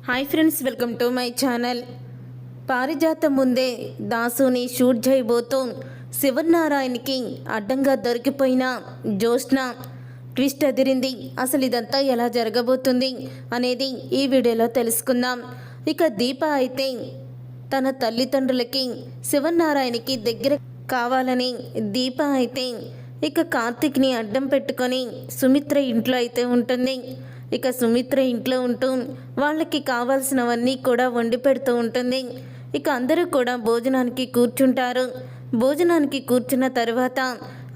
Hi friends, welcome to my channel. పారిజాతం ముందే దాసుని షూట్ చేయబోతూ శివనారాయణకి అడ్డంగా దొరికిపోయిన జ్యోత్స్న ట్విస్ట్ అదిరింది. అసలు ఇదంతా ఎలా జరగబోతుంది అనేది ఈ వీడియోలో తెలుసుకుందాం. ఇక దీప అయితే తన తల్లిదండ్రులకి శివనారాయణకి దగ్గర కావాలని దీప అయితే ఇక కార్తీక్ని అడ్డం పెట్టుకొని సుమిత్ర ఇంట్లో అయితే ఉంటుంది. ఇక సుమిత్ర ఇంట్లో ఉంటూ వాళ్ళకి కావాల్సినవన్నీ కూడా వండి పెడుతూ ఉంటుంది. ఇక అందరూ కూడా భోజనానికి కూర్చుంటారు. భోజనానికి కూర్చున్న తర్వాత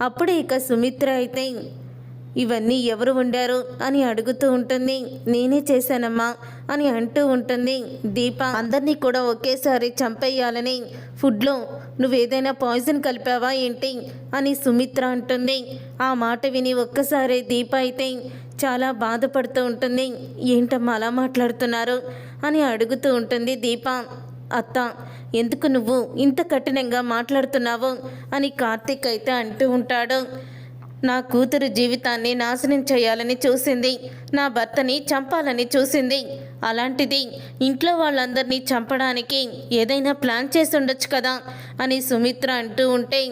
అప్పుడే ఇక సుమిత్ర అయితే ఇవన్నీ ఎవరు వండారు అని అడుగుతూ ఉంటుంది. నేనే చేశానమ్మా అని అంటూ ఉంటుంది. దీప అందరినీ కూడా ఒకేసారి చంపేయాలని ఫుడ్లో నువ్వేదైనా పాయిజన్ కలిపావా ఏంటి అని సుమిత్ర అంటుంది. ఆ మాట విని ఒక్కసారి దీప అయితే చాలా బాధపడుతూ ఉంటుంది. ఏంటమ్మా అలా మాట్లాడుతున్నారు అని అడుగుతూ ఉంటుంది. దీప, అత్త ఎందుకు నువ్వు ఇంత కఠినంగా మాట్లాడుతున్నావు అని కార్తీక్ అయితే అంటూ ఉంటాడు. నా కూతురు జీవితాన్ని నాశనం చేయాలని చూసింది, నా భర్తని చంపాలని చూసింది. అలాంటిది ఇంట్లో వాళ్ళందరినీ చంపడానికి ఏదైనా ప్లాన్ చేసి ఉండొచ్చు కదా అని సుమిత్ర అంటూ ఉంటే,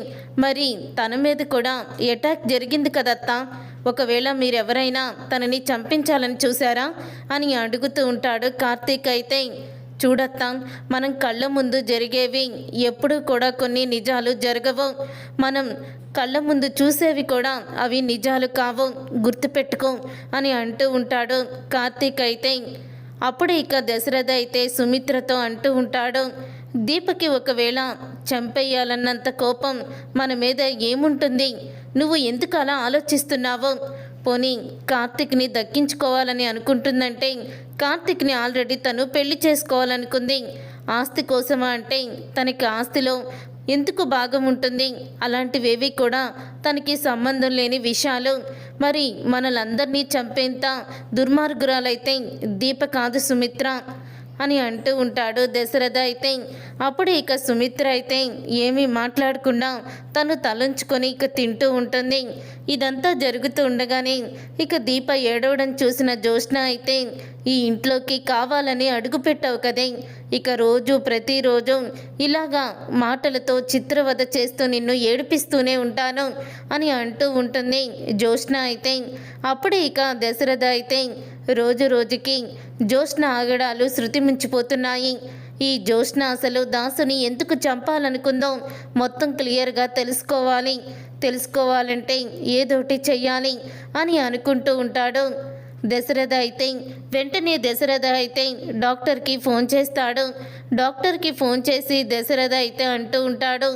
మరి తన మీద కూడా అటాక్ జరిగింది కదత్తా, ఒకవేళ మీరెవరైనా తనని చంపించాలని చూసారా అని అడుగుతూ ఉంటాడు. కార్తీక్ అయితే చూడత్తా, మనం కళ్ళ ముందు జరిగేవి ఎప్పుడూ కూడా కొన్ని నిజాలు జరగవు, మనం కళ్ళ ముందు చూసేవి కూడా అవి నిజాలు కావు, గుర్తుపెట్టుకో అని అంటూ ఉంటాడు. కార్తీక్ అయితే అప్పుడు ఇక దశరథ అయితే సుమిత్రతో అంటూ ఉంటాడు, దీపకి ఒకవేళ చంపేయాలన్నంత కోపం మన మీద ఏముంటుంది, నువ్వు ఎందుకు అలా ఆలోచిస్తున్నావు? పోనీ కార్తీక్ని దక్కించుకోవాలని అనుకుంటుందంటే కార్తీక్ని ఆల్రెడీ తను పెళ్లి చేసుకోవాలనుకుంది. ఆస్తి కోసమా అంటే తనకి ఆస్తిలో ఎందుకు భాగం ఉంటుంది? అలాంటివేవి కూడా తనకి సంబంధం లేని విషయాలు. మరి మనలందరినీ చంపేంత దుర్మార్గురాలైతే దీప కాదు సుమిత్ర అని అంటూ ఉంటాడు దశరథ. అయితే అప్పుడు ఇక సుమిత్ర అయితే ఏమీ మాట్లాడకుండా తను తలంచుకొని ఇక తింటూ ఉంటుంది. ఇదంతా జరుగుతూ ఉండగానే ఇక దీప ఏడవడం చూసిన జ్యోత్స్న అయితే, ఈ ఇంట్లోకి కావాలని అడుగు పెట్టావు కదే, ఇక రోజు ప్రతిరోజు ఇలాగా మాటలతో చిత్రవద చేస్తూ నిన్ను ఏడిపిస్తూనే ఉంటాను అని అంటూ ఉంటుంది జ్యోత్స్న అయితే. అప్పుడే ఇక దశరథ అయితే రోజు రోజుకి జ్యోత్స్న ఆగడాలు శృతి మించిపోతున్నాయి. ఈ జ్యోత్స్న అసలు దాసుని ఎందుకు చంపాలనుకుందో మొత్తం క్లియర్గా తెలుసుకోవాలంటే ఏదోటి చెయ్యాలి అని అనుకుంటూ ఉంటాడు దశరథ. అయితే వెంటనే దశరథ అయితే డాక్టర్కి ఫోన్ చేస్తాడు. డాక్టర్కి ఫోన్ చేసి దశరథ అయితే అంటూ ఉంటాడు,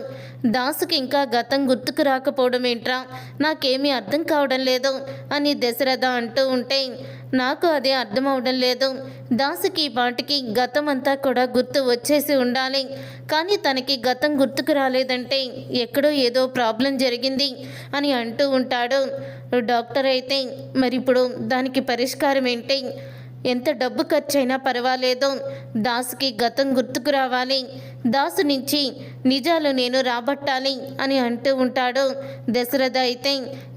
దాసుకి ఇంకా గతం గుర్తుకు రాకపోవడం ఏంట్రా, నాకేమీ అర్థం కావడం లేదు అని దశరథ అంటూ ఉంటే, నాకు అదే అర్థం అవడం లేదు, దాసుకి పాటికి గతం అంతా కూడా గుర్తు వచ్చేసి ఉండాలి, కానీ తనకి గతం గుర్తుకు రాలేదంటే ఎక్కడో ఏదో ప్రాబ్లం జరిగింది అని అంటూ ఉంటాడు డాక్టర్. అయితే మరి ఇప్పుడు దానికి పరిష్కారం ఏంటి? ఎంత డబ్బు ఖర్చైనా పర్వాలేదు, దాసుకి గతం గుర్తుకు రావాలి, దాసు నుంచి నిజాలు నేను రాబట్టాలి అని అంటూ ఉంటాడు దశరథ. అయితే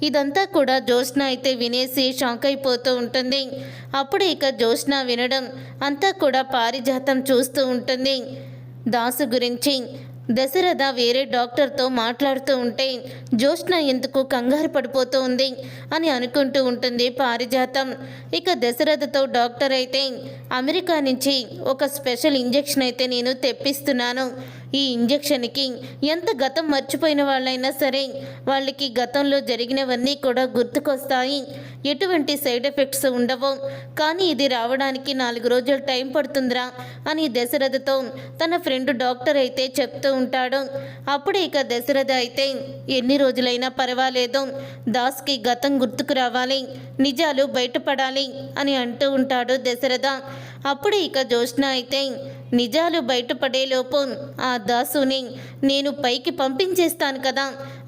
ఇదంతా కూడా జ్యోత్స్న అయితే వినేసి షాక్ అయిపోతూ ఉంటుంది. అప్పుడు ఇక జ్యోత్స్న వినడం అంతా కూడా పారిజాతం చూస్తూ ఉంటుంది. దాసు గురించి దశరథ వేరే డాక్టర్తో మాట్లాడుతూ ఉంటే జ్యోత్స్న ఎందుకు కంగారు పడిపోతూ ఉంది అని అనుకుంటూ ఉంటుంది పారిజాతం. ఇక దశరథతో డాక్టర్ అయితే, అమెరికా నుంచి ఒక స్పెషల్ ఇంజెక్షన్ అయితే నేను తెప్పిస్తున్నాను, ఈ ఇంజెక్షన్కి ఎంత గతం మర్చిపోయిన వాళ్ళైనా సరే వాళ్ళకి గతంలో జరిగినవన్నీ కూడా గుర్తుకొస్తాయి, ఎటువంటి సైడ్ ఎఫెక్ట్స్ ఉండవు, కానీ ఇది రావడానికి 4 రోజులు టైం పడుతుందిరా అని దశరథతో తన ఫ్రెండ్ డాక్టర్ అయితే చెప్తూ ఉంటాడు. అప్పుడు ఇక దశరథ అయితే, ఎన్ని రోజులైనా పర్వాలేదు, దాస్కి గతం గుర్తుకు రావాలి, నిజాలు బయటపడాలి అని అంటూ ఉంటాడు దశరథ. అప్పుడు ఇక జ్యోత్స్న అయితే, నిజాలు బయటపడేలోపు ఆ దాసుని నేను పైకి పంపించేస్తాను కదా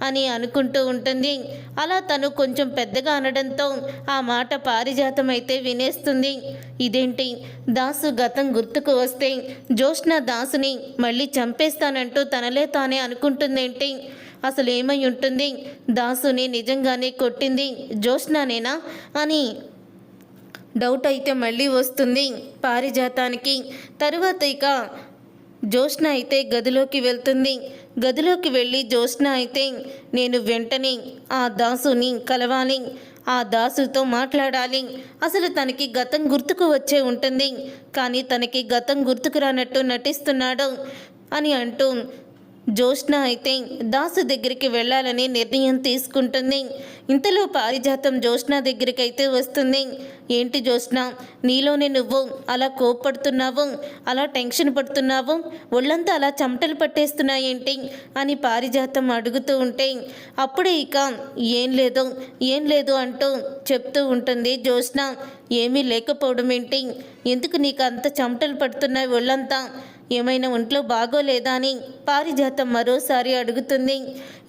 అని అనుకుంటూ ఉంటుంది. అలా తను కొంచెం పెద్దగా అనడంతో ఆ మాట పారిజాతం అయితే వినేస్తుంది. ఇదేంటి, దాసు గతం గుర్తుకు వస్తే జ్యోత్స్న దాసుని మళ్ళీ చంపేస్తానంటూ తనలే తానే అనుకుంటుందేంటి, అసలు ఏమై ఉంటుంది, దాసుని నిజంగానే కొట్టింది జ్యోత్స్ననేనా అని డౌట్ అయితే మళ్ళీ వస్తుంది పారిజాతానికి. తరువాత ఇక జ్యోత్స్న అయితే గదిలోకి వెళ్తుంది. గదిలోకి వెళ్ళి జ్యోత్స్న అయితే నేను వెంటనే ఆ దాసుని కలవాలి, ఆ దాసుతో మాట్లాడాలి. అసలు తనకి గతం గుర్తుకు వచ్చే ఉంటుంది, కానీ తనకి గతం గుర్తుకు రానట్టు నటిస్తున్నాడు అని అంటూ జ్యోత్స్న అయితే దాసు దగ్గరికి వెళ్ళాలని నిర్ణయం తీసుకుంటుంది. ఇంతలో పారిజాతం జ్యోత్స్న దగ్గరికి అయితే వస్తుంది. ఏంటి జ్యోత్స్న, నీలోనే నువ్వు అలా కోప్పడుతున్నావు, అలా టెన్షన్ పడుతున్నావు, ఒళ్ళంతా అలా చెమటలు పట్టేస్తున్నాయేంటి అని పారిజాతం అడుగుతూ ఉంటే అప్పుడే ఇక ఏం లేదు అంటూ చెప్తూ ఉంటుంది జ్యోత్స్న. ఏమీ లేకపోవడం ఏంటి, ఎందుకు నీకు అంత చెమటలు పడుతున్నాయి ఒళ్ళంతా, ఏమైనా ఒంట్లో బాగోలేదా అని పారిజాతం మరోసారి అడుగుతుంది.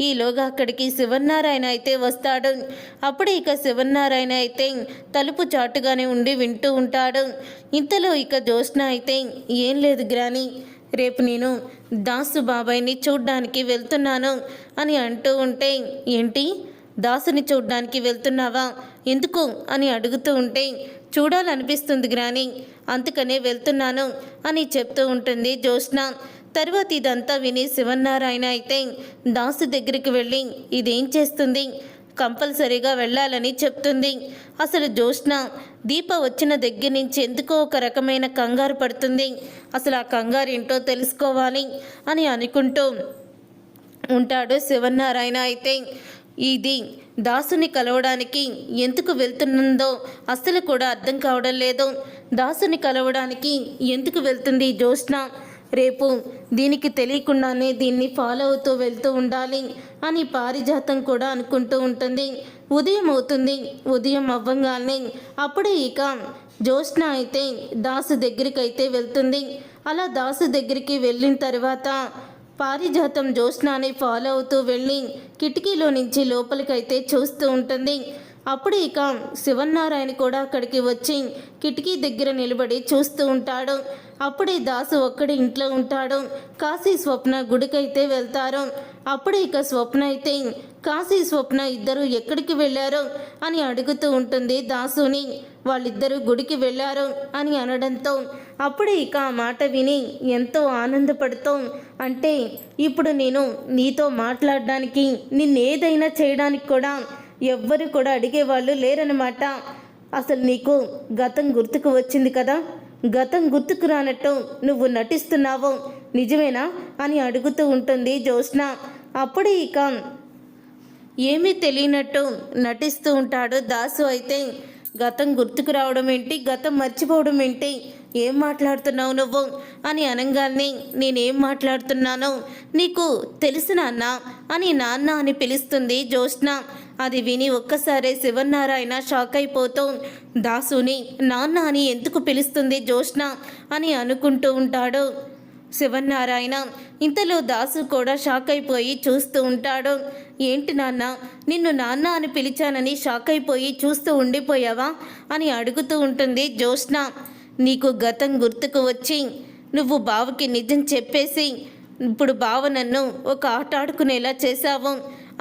ఈలోగా అక్కడికి శివన్నారాయణ అయితే వస్తాడు. అప్పుడే ఇక శివన్నారాయణ అయితే తలుపు చాటుగానే ఉండి వింటూ ఉంటాడు. ఇంతలో ఇక జ్యోత్స్న అయితే ఏం లేదు గ్రాని, రేపు నేను దాసు బాబాయ్ని చూడ్డానికి వెళ్తున్నాను అని అంటూ ఉంటే ఏంటి, దాసుని చూడ్డానికి వెళ్తున్నావా, ఎందుకు అని అడుగుతూ ఉంటే చూడాలనిపిస్తుంది గ్రాని, అందుకనే వెళ్తున్నాను అని చెప్తూ ఉంటుంది జ్యోత్స్న. తర్వాత ఇదంతా విని శివన్నారాయణ అయితే దాసు దగ్గరికి వెళ్ళి ఇదేం చేస్తుంది, కంపల్సరీగా వెళ్ళాలని చెప్తుంది. అసలు జ్యోత్స్న దీప వచ్చిన దగ్గర నుంచి ఎందుకో ఒక రకమైన కంగారు పడుతుంది, అసలు ఆ కంగారు ఏంటో తెలుసుకోవాలి అని అనుకుంటూ ఉంటాడు శివన్నారాయణ. అయితే ఇది దాసుని కలవడానికి ఎందుకు వెళ్తుందో అస్సలు కూడా అర్థం కావడం లేదు. దాసుని కలవడానికి ఎందుకు వెళ్తుంది జ్యోత్స్న, రేపు దీనికి తెలియకుండానే దీన్ని ఫాలో అవుతూ వెళ్తూ ఉండాలి అని పారిజాతం కూడా అనుకుంటూ ఉంటుంది. ఉదయం అవుతుంది. ఉదయం అవ్వంగానే అప్పుడే ఇక జ్యోత్స్న అయితే దాసు దగ్గరికి అయితే వెళ్తుంది. అలా దాసు దగ్గరికి వెళ్ళిన తర్వాత పారిజాతం జ్యోత్స్నాని ఫాలో అవుతూ వెళ్ళి కిటికీలో నుంచి లోపలికైతే చూస్తూ ఉంటుంది. అప్పుడు ఇక శివన్నారాయణ కూడా అక్కడికి వచ్చి కిటికీ దగ్గర నిలబడి చూస్తూ ఉంటాడు. అప్పుడే దాసు ఒక్కడే ఇంట్లో ఉంటాడు. కాశీ స్వప్న గుడికైతే వెళ్తారు. అప్పుడే ఇక స్వప్న అయితే కాశీ స్వప్న ఇద్దరు ఎక్కడికి వెళ్ళారు అని అడుగుతూ ఉంటుంది దాసుని. వాళ్ళిద్దరూ గుడికి వెళ్ళారు అని అనడంతో అప్పుడే ఇక ఆ మాట విని ఎంతో ఆనందపడుతూ, అంటే ఇప్పుడు నేను నీతో మాట్లాడడానికి, నిన్నేదైనా చేయడానికి కూడా ఎవ్వరు కూడా అడిగేవాళ్ళు లేరనమాట. అసలు నీకు గతం గుర్తుకు వచ్చింది కదా, గతం గుర్తుకు రానట్టు నువ్వు నటిస్తున్నావు నిజమేనా అని అడుగుతూ ఉంటుంది జ్యోత్స్న. అప్పుడే ఇక ఏమీ తెలియనట్టు నటిస్తూ ఉంటాడు దాసు. అయితే గతం గుర్తుకు రావడం ఏంటి, గతం మర్చిపోవడం ఏంటి, ఏం మాట్లాడుతున్నావు నువ్వు అని అనగానే నేనేం మాట్లాడుతున్నానో నీకు తెలుసు నాన్న అని నాన్న అని పిలుస్తుంది జ్యోత్స్న. అది విని ఒక్కసారే శివన్నారాయణ షాక్ అయిపోతూ దాసుని నాన్న అని ఎందుకు పిలుస్తుంది జ్యోత్స్న అని అనుకుంటూ ఉంటాడు శివన్నారాయణ. ఇంతలో దాసు కూడా షాక్ అయిపోయి చూస్తూ ఉంటాడు. ఏంటి నాన్న, నిన్ను నాన్న అని పిలిచానని షాక్ అయిపోయి చూస్తూ ఉండిపోయావా అని అడుగుతూ ఉంటుంది జ్యోత్స్న. నీకు గతం గుర్తుకు వచ్చి నువ్వు బావకి నిజం చెప్పేసి ఇప్పుడు బావ నన్ను ఒక ఆట ఆడుకునేలా చేశావు,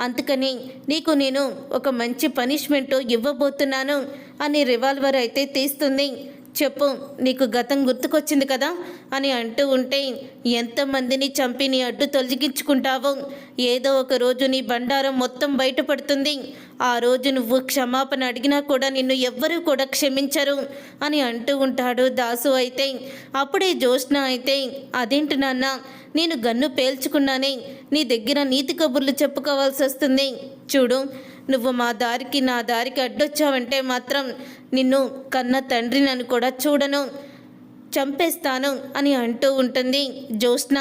అందుకని నీకు నేను ఒక మంచి పనిష్మెంట్ ఇవ్వబోతున్నాను అని రివాల్వర్ అయితే తీస్తుంది. చెప్పు, నీకు గతం గుర్తుకొచ్చింది కదా అని అంటూ ఉంటే ఎంతమందిని చంపి నీ అడ్డు తొలగించుకుంటావో ఏదో ఒక రోజు నీ బండారం మొత్తం బయటపడుతుంది. ఆ రోజు నువ్వు క్షమాపణ అడిగినా కూడా నిన్ను ఎవ్వరూ కూడా క్షమించరు అని అంటూ ఉంటాడు దాసు. అయితే అప్పుడే జ్యోత్స్న అయితే అదేంటి నాన్న, నేను గన్ను పేల్చుకున్నానే, నీ దగ్గర నీతి కబుర్లు చెప్పుకోవాల్సి వస్తుంది. చూడు, నువ్వు మా దారికి నా దారికి అడ్డొచ్చావంటే మాత్రం నిన్ను కన్న తండ్రి నన్ను కూడా చూడను, చంపేస్తాను అని అంటూ ఉంటుంది జ్యోత్స్న.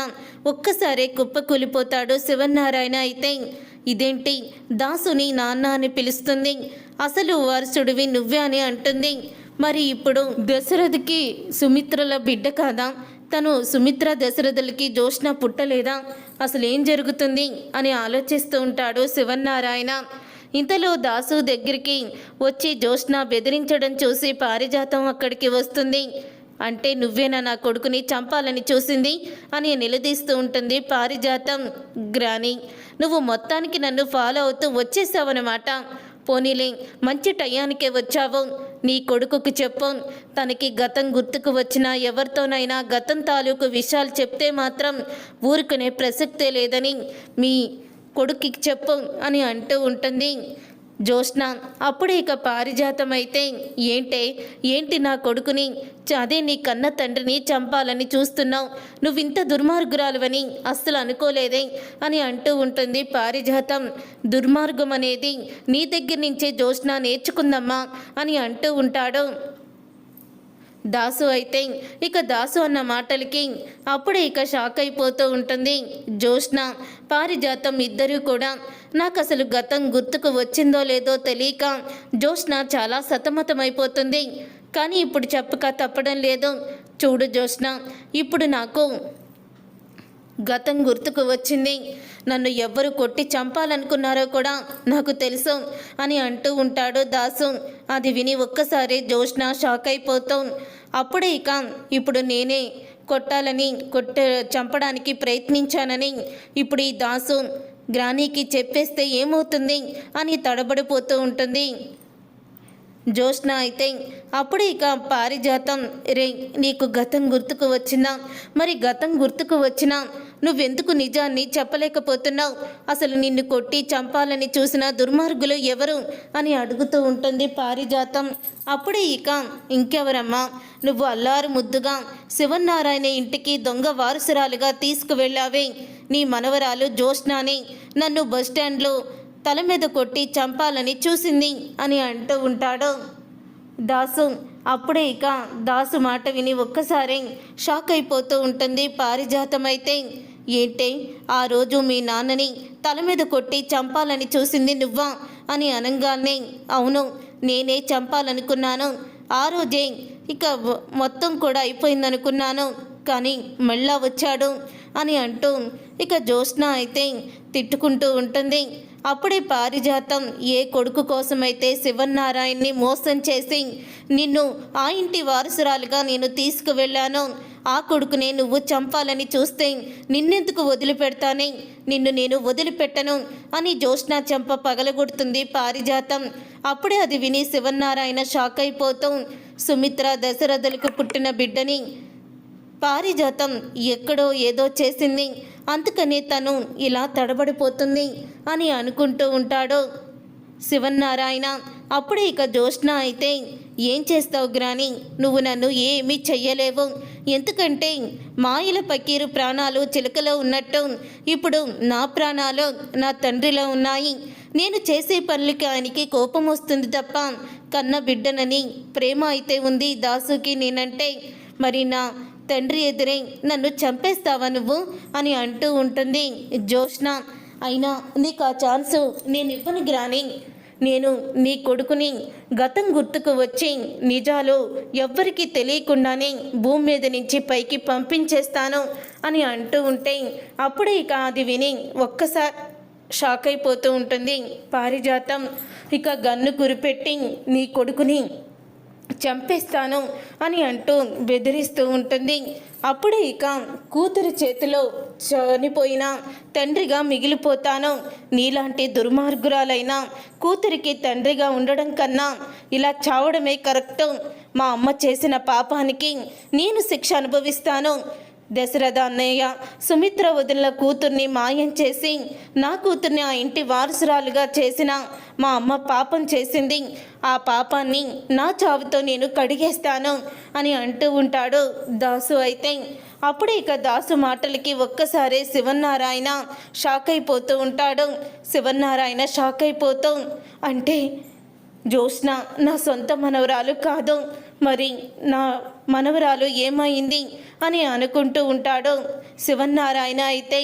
ఒక్కసారే కుప్పకూలిపోతాడు శివన్నారాయణ. అయితే ఇదేంటి, దాసుని నాన్న అని పిలుస్తుంది, అసలు వారసుడివి నువ్వే అని అంటుంది. మరి ఇప్పుడు దశరథకి సుమిత్రల బిడ్డ కాదా, తను సుమిత్ర దశరథులకి జ్యోత్స్న పుట్టలేదా, అసలు ఏం జరుగుతుంది అని ఆలోచిస్తూ ఉంటాడు శివన్నారాయణ. ఇంతలో దాసు దగ్గరికి వచ్చి జ్యోత్స్న బెదిరించడం చూసి పారిజాతం అక్కడికి వస్తుంది. అంటే నువ్వేనా నా కొడుకుని చంపాలని చూసింది అని నిలదీస్తూ ఉంటుంది పారిజాతం. గ్రాని, నువ్వు మొత్తానికి నన్ను ఫాలో అవుతూ వచ్చేసావన్నమాట. పోనీలే, మంచి టయానికే వచ్చావు. నీ కొడుకుకు చెప్పు. తనకి గతం గుర్తుకు వచ్చినా ఎవరితోనైనా గతం తాలూకు విషయాలు చెప్తే మాత్రం ఊరుకునే ప్రసక్తే లేదని మీ కొడుకుకి చెప్పు అని అంటూ ఉంటుంది జ్యోత్స్న. అప్పుడే ఇక పారిజాతం అయితే ఏంటి నా కొడుకుని అదే నీ కన్న తండ్రిని చంపాలని చూస్తున్నావు, నువ్వింత దుర్మార్గురాలువని అస్సలు అనుకోలేదే అని అంటూ ఉంటుంది పారిజాతం. దుర్మార్గం అనేది నీ దగ్గర నుంచే జ్యోత్స్న నేర్చుకుందమ్మా అని అంటూ ఉంటాడు దాసు. అయితే ఇక దాసు అన్న మాటలకి అప్పుడే ఇక షాక్ అయిపోతూ ఉంటుంది జ్యోత్స్న, పారిజాతం ఇద్దరూ కూడా. నాకు అసలు గతం గుర్తుకు వచ్చిందో లేదో తెలియక జ్యోత్స్న చాలా సతమతమైపోతుంది. కానీ ఇప్పుడు చెప్పక తప్పడం లేదు. చూడు జ్యోత్స్న, ఇప్పుడు నాకు గతం గుర్తుకు వచ్చింది. నన్ను ఎవ్వరు కొట్టి చంపాలనుకున్నారో కూడా నాకు తెలుసు అని అంటూ ఉంటాడు దాసు. అది విని ఒక్కసారి జ్యోత్స్న షాక్ అయిపోతాం. అప్పుడే ఇక ఇప్పుడు నేనే చంపడానికి ప్రయత్నించానని ఇప్పుడు ఈ దాసు గ్రానీకి చెప్పేస్తే ఏమవుతుంది అని తడబడిపోతూ ఉంటుంది జ్యోత్స్న. అయితే అప్పుడు ఇక పారిజాతం, రే నీకు గతం గుర్తుకు వచ్చినా, మరి గతం గుర్తుకు వచ్చినా నువ్వెందుకు నిజాన్ని చెప్పలేకపోతున్నావు? అసలు నిన్ను కొట్టి చంపాలని చూసిన దుర్మార్గులు ఎవరు అని అడుగుతూ ఉంటుంది పారిజాతం. అప్పుడే ఇక ఇంకెవరమ్మా, నువ్వు అల్లారు ముద్దుగా శివనారాయణ ఇంటికి దొంగ వారసురాలుగా తీసుకువెళ్ళావే నీ మనవరాలు జ్యోత్స్నని నన్ను బస్టాండ్లో తల మీద కొట్టి చంపాలని చూసింది అని అంటూ ఉంటాడు దాసు. అప్పుడే ఇక దాసు మాట విని ఒక్కసారి షాక్ అయిపోతూ ఉంటుంది పారిజాతం. అయితే ఆ రోజు మీ నాన్నని తల మీద కొట్టి చంపాలని చూసింది నువ్వా అని అనగానే, అవును నేనే చంపాలనుకున్నాను. ఆ రోజే ఇక మొత్తం కూడా అయిపోయిందనుకున్నాను, కానీ మళ్ళా వచ్చాడు అని అంటూ ఇక జ్యోత్స్న అయితే తిట్టుకుంటూ ఉంటుంది. అప్పుడే పారిజాతం, ఏ కొడుకు కోసమైతే శివనారాయణని మోసం చేసి నిన్ను ఆ ఇంటి వారసురాలుగా నేను తీసుకువెళ్ళాను, ఆ కొడుకునే నువ్వు చంపాలని చూస్తే నిన్నెందుకు వదిలిపెడతానే, నిన్ను నేను వదిలిపెట్టను అని జ్యోత్స్న చెంప పగలగొడుతుంది పారిజాతం. అప్పుడే అది విని శివనారాయణ షాక్ అయిపోతూ, సుమిత్ర దశరథులకు పుట్టిన బిడ్డని పారిజాతం ఎక్కడో ఏదో చేసింది, అందుకనే తను ఇలా తడబడిపోతుంది అని అనుకుంటూ ఉంటాడు శివనారాయణ. అప్పుడే ఇక జ్యోత్స్న అయితే, ఏం చేస్తావు గ్రాని, నువ్వు నన్ను ఏమీ చెయ్యలేవు. ఎందుకంటే మాయల పకీరు ప్రాణాలు చిలకలో ఉన్నట్టు ఇప్పుడు నా ప్రాణాలు నా తండ్రిలో ఉన్నాయి. నేను చేసే పనులకి ఆయనకి కోపం వస్తుంది తప్ప కన్న బిడ్డనని ప్రేమ అయితే ఉంది దాసుకి నేనంటే. మరి నా తండ్రి ఎదురే నన్ను చంపేస్తావా నువ్వు అని అంటూ ఉంటుంది జ్యోత్స్న. అయినా నీకు ఆ ఛాన్సు నేను ఇవ్వను గ్రాని. నేను నీ కొడుకుని గతం గుర్తుకు వచ్చి నిజాలు ఎవ్వరికీ తెలియకుండానే భూమి మీద నుంచి పైకి పంపించేస్తాను అని అంటూ ఉంటే అప్పుడే ఇక అది విని ఒక్కసారి షాక్ అయిపోతూ ఉంటుంది పారిజాతం. ఇక గన్ను గురిపెట్టి నీ కొడుకుని చంపేస్తాను అని అంటూ బెదిరిస్తూ ఉంటుంది. అప్పుడే ఇక కూతురి చేతిలో చనిపోయిన తండ్రిగా మిగిలిపోతాను, నీలాంటి దుర్మార్గురాలైన కూతురికి తండ్రిగా ఉండడం కన్నా ఇలా చావడమే కరెక్టు. మా అమ్మ చేసిన పాపానికి నేను శిక్ష అనుభవిస్తాను. దశరథ అన్నయ్య సుమిత్ర వదిన కూతుర్ని మాయం చేసి నా కూతుర్ని ఆ ఇంటి వారసురాలుగా చేసిన మా అమ్మ పాపం చేసింది, ఆ పాపాన్ని నా చావుతో నేను కడిగేస్తాను అని అంటూ ఉంటాడు దాసు. అయితే అప్పుడే ఇక దాసు మాటలకి ఒక్కసారి శివనారాయణ షాక్ అయిపోతూ ఉంటాడు. శివనారాయణ షాక్ అయిపోతూ, అంటే జ్యోత్స్న నా సొంత మనవరాలు కాదు, మరి నా మనవరాలు ఏమైంది అని అనుకుంటూ ఉంటాడు శివనారాయణ. అయితే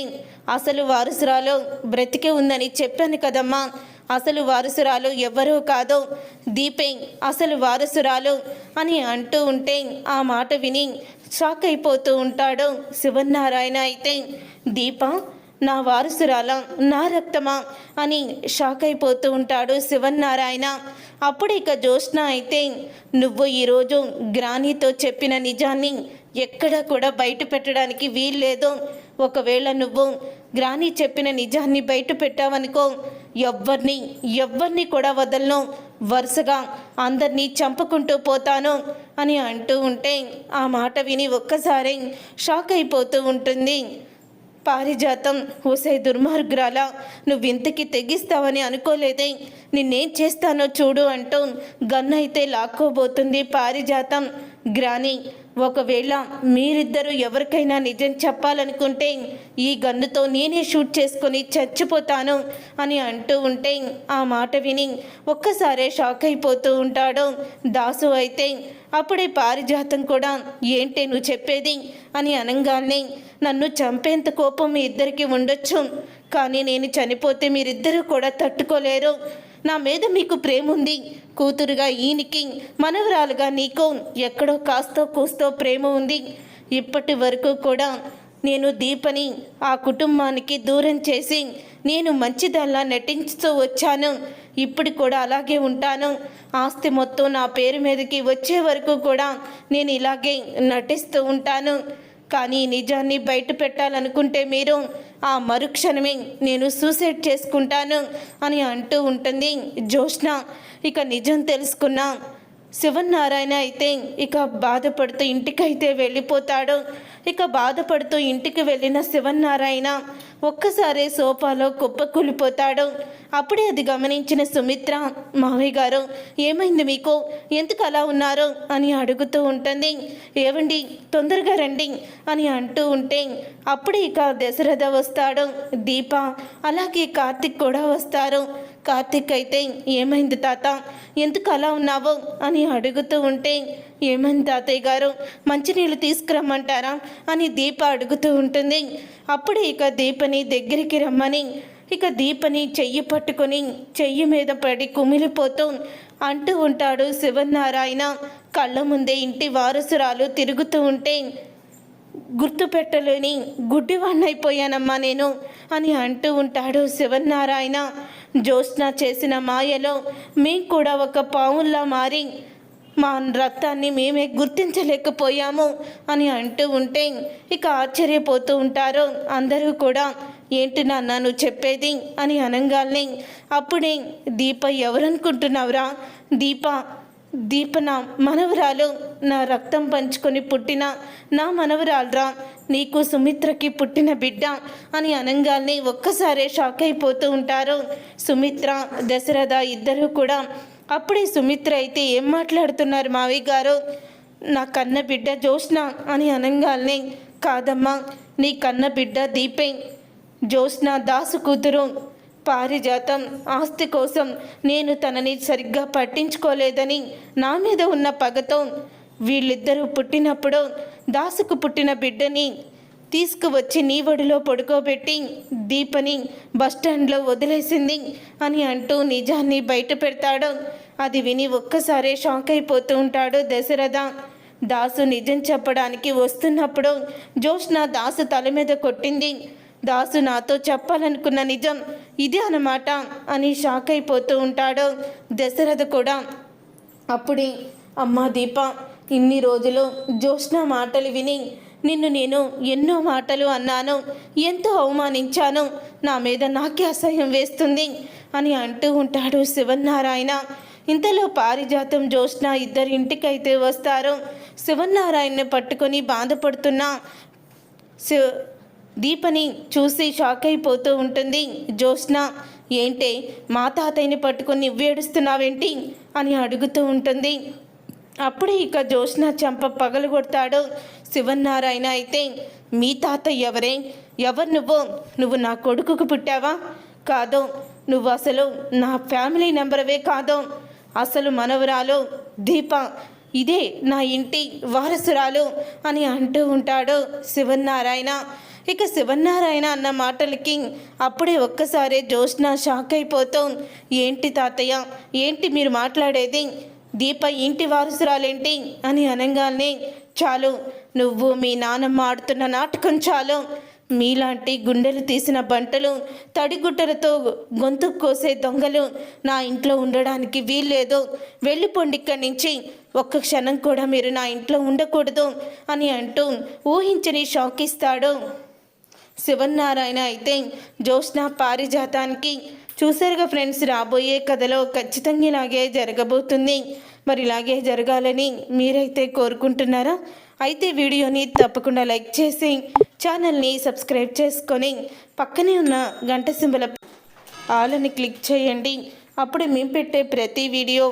అసలు వారసురాలు బ్రతికే ఉందని చెప్పాను కదమ్మా, అసలు వారసురాలు ఎవరూ కాదు, దీపే అసలు వారసురాలు అని అంటూ ఉంటే ఆ మాట విని షాక్ అయిపోతూ ఉంటాడు శివనారాయణ. అయితే దీప నా వారసురాల, నా రక్తమా అని షాక్ అయిపోతూ ఉంటాడు శివనారాయణ. అప్పుడు ఇక జ్యోత్స్న అయితే, నువ్వు ఈరోజు గ్రానీతో చెప్పిన నిజాన్ని ఎక్కడ కూడా బయట పెట్టడానికి వీల్లేదు. ఒకవేళ నువ్వు గ్రానీ చెప్పిన నిజాన్ని బయట పెట్టావనుకో, ఎవ్వరిని కూడా వదలను. వరుసగా అందరినీ చంపుకుంటూ పోతాను అని అంటూ ఉంటే ఆ మాట విని ఒక్కసారి షాక్ అయిపోతూ ఉంటుంది పారిజాతం. ఓసే దుర్మార్గురాలా, నువ్వింతకి తెగిస్తావని అనుకోలేదే, నిన్నేం చేస్తానో చూడు అంటూ గన్ను అయితే లాక్కోబోతుంది పారిజాతం. గ్రాని, ఒకవేళ మీరిద్దరూ ఎవరికైనా నిజం చెప్పాలనుకుంటే ఈ గన్నుతో నేనే షూట్ చేసుకొని చచ్చిపోతాను అని అంటూ ఉంటే ఆ మాట విని ఒక్కసారే షాక్ అయిపోతూ ఉంటాడు దాసు. అయితే అప్పుడే పారిజాతం కూడా ఏంటే నువ్వు చెప్పేది అని అనగానే, నన్ను చంపేంత కోపం మీ ఇద్దరికి ఉండొచ్చు, కానీ నేను చనిపోతే మీరిద్దరూ కూడా తట్టుకోలేరు. నా మీద మీకు ప్రేమ ఉంది, కూతురుగా ఈయనకి, మనవరాలుగా నీకు ఎక్కడో కాస్తో కూస్తో ప్రేమ ఉంది. ఇప్పటి వరకు కూడా నేను దీపని ఆ కుటుంబానికి దూరం చేసి నేను మంచిదల్లా నటించుతూ వచ్చాను, ఇప్పుడు కూడా అలాగే ఉంటాను. ఆస్తి మొత్తం నా పేరు మీదకి వచ్చే వరకు కూడా నేను ఇలాగే నటిస్తూ ఉంటాను. కానీ నిజాన్ని బయట పెట్టాలనుకుంటే మీరు ఆ మరుక్షణమే నేను సూసైడ్ చేసుకుంటాను అని అంటూ ఉంటుంది జ్యోత్స్న. ఇక నిజం తెలుసుకున్న శివనారాయణ అయితే ఇక బాధపడుతూ ఇంటికైతే వెళ్ళిపోతాడు. ఇక బాధపడుతూ ఇంటికి వెళ్ళిన శివనారాయణ ఒక్కసారి సోఫాలో కుప్పకూలిపోతాడు. అప్పుడే అది గమనించిన సుమిత్ర, మావయ్య గారు ఏమైంది మీకు, ఎందుకు అలా ఉన్నారు అని అడుగుతూ ఉంటుంది. ఏవండి తొందరగా రండి అని అంటూ ఉంటే అప్పుడే ఇక దశరథ వస్తాడు, దీప అలాగే కార్తిక్ కూడా వస్తారు. కార్తిక్ అయితే ఏమైంది తాత, ఎందుకు అలా ఉన్నావు అని అడుగుతూ ఉంటే, ఏమైంది తాతయ్య గారు, మంచినీళ్ళు తీసుకురమ్మంటారా అని దీప అడుగుతూ ఉంటుంది. అప్పుడే ఇక దీపని దగ్గరికి రమ్మని ఇక దీపని చెయ్యి పట్టుకొని చెయ్యి మీద పడి కుమిలిపోతూ అంటూ ఉంటాడు శివనారాయణ. కళ్ళ ముందే ఇంటి వారసురాలు తిరుగుతూ ఉంటే, గుర్తుపెట్టలేని గుడ్డివాణ్ణైపోయానమ్మా నేను అని అంటూ ఉంటాడు శివనారాయణ. జ్యోత్స్న చేసిన మాయలో మేము కూడా ఒక పావుల్లా మారి మా రక్తాన్ని మేమే గుర్తించలేకపోయాము అని అంటూ ఉంటే ఇక ఆశ్చర్యపోతూ ఉంటారు అందరూ కూడా. ఏంటి నాన్న నువ్వు చెప్పేది అని అనగానే అప్పుడే దీప ఎవరనుకుంటున్నావురా, దీప నా మనవరాలు, నా రక్తం పంచుకొని పుట్టిన నా మనవరాలురా, నీకు సుమిత్రకి పుట్టిన బిడ్డ అని అనగానే ఒక్కసారే షాక్ అయిపోతూ ఉంటారు సుమిత్ర, దశరథ ఇద్దరూ కూడా. అప్పుడే సుమిత్ర అయితే ఏం మాట్లాడుతున్నారు మావయ్య గారు, నా కన్న బిడ్డ జ్యోత్స్న అని అనగానే, కాదమ్మా నీ కన్న బిడ్డ దీపే, జ్యోత్స్న దాసు కూతురు. పారిజాతం ఆస్తి కోసం నేను తనని సరిగ్గా పట్టించుకోలేదని నా మీద ఉన్న పగతో వీళ్ళిద్దరూ పుట్టినప్పుడు దాసుకు పుట్టిన బిడ్డని తీసుకువచ్చి నీ ఒడిలో పడుకోబెట్టి దీపని బస్టాండ్లో వదిలేసింది అని అంటూ నిజాన్ని బయట పెడతాడు. అది విని ఒక్కసారే షాక్ అయిపోతూ ఉంటాడు దశరథ. దాసు నిజం చెప్పడానికి వస్తున్నప్పుడు జ్యోత్స్న దాసు తల మీద కొట్టింది, దాసు నాతో చెప్పాలనుకున్న నిజం ఇదే అన్నమాట అని షాక్ అయిపోతూ ఉంటాడు దశరథ కూడా. అప్పుడే అమ్మా దీప, ఇన్ని రోజులు జ్యోత్స్న మాటలు విని నిన్ను నేను ఎన్నో మాటలు అన్నాను, ఎంతో అవమానించాను, నా మీద నాకే అసహ్యం వేస్తుంది అని అంటూ ఉంటాడు శివనారాయణ. ఇంతలో పారిజాతం జ్యోత్స్న ఇద్దరి ఇంటికైతే వస్తారు. శివనారాయణని పట్టుకొని బాధపడుతున్న దీపని చూసి షాక్ అయిపోతూ ఉంటుంది జ్యోత్స్న. ఏంటే మా తాతయ్యని పట్టుకొని నువ్వేడుస్తున్నావేంటి అని అడుగుతూ ఉంటుంది. అప్పుడే ఇక జ్యోత్స్న చెంప పగలు కొడతాడు శివనారాయణ. అయితే మీ తాతయ్య ఎవరే, ఎవరు నువ్వు నా కొడుకుకు పుట్టావా, కాదో నువ్వు అసలు నా ఫ్యామిలీ నెంబర్వే కాదో, అసలు మనవరాలు దీప, ఇదే నా ఇంటి వారసురాలు అని అంటూ ఉంటాడు శివనారాయణ. ఇక శివనారాయణ అన్న మాటలకి అప్పుడే ఒక్కసారి జ్యోత్స్న షాక్ అయిపోతూ, ఏంటి తాతయ్య, ఏంటి మీరు మాట్లాడేది, దీప ఇంటి వారసురాలేంటి అని అనగానే, చాలు నువ్వు మీ నాన్నమ్మ ఆడుతున్న నాటకం చాలు, మీలాంటి గుండెలు తీసిన బంటలు తడిగుడ్డలతో గొంతు కోసే దొంగలు నా ఇంట్లో ఉండడానికి వీల్లేదు, వెళ్ళిపోండి ఇక్కడి నుంచి, ఒక్క క్షణం కూడా మీరు నా ఇంట్లో ఉండకూడదు అని అంటూ ఊహించని షాక్ ఇస్తాడు శివనారాయణ. అయితే జ్యోత్స్న పారిజాతానికి చూసారుగా ఫ్రెండ్స్, రాబోయే కథలో ఖచ్చితంగా ఇలాగే జరగబోతుంది. మరి ఇలాగే జరగాలని మీరైతే కోరుకుంటున్నారా? అయితే వీడియోని తప్పకుండా లైక్ చేసి ఛానల్ని సబ్స్క్రైబ్ చేసుకొని పక్కనే ఉన్న గంట సింబల్ ఆల్ అని క్లిక్ చేయండి. అప్పుడు మేము పెట్టే ప్రతి వీడియో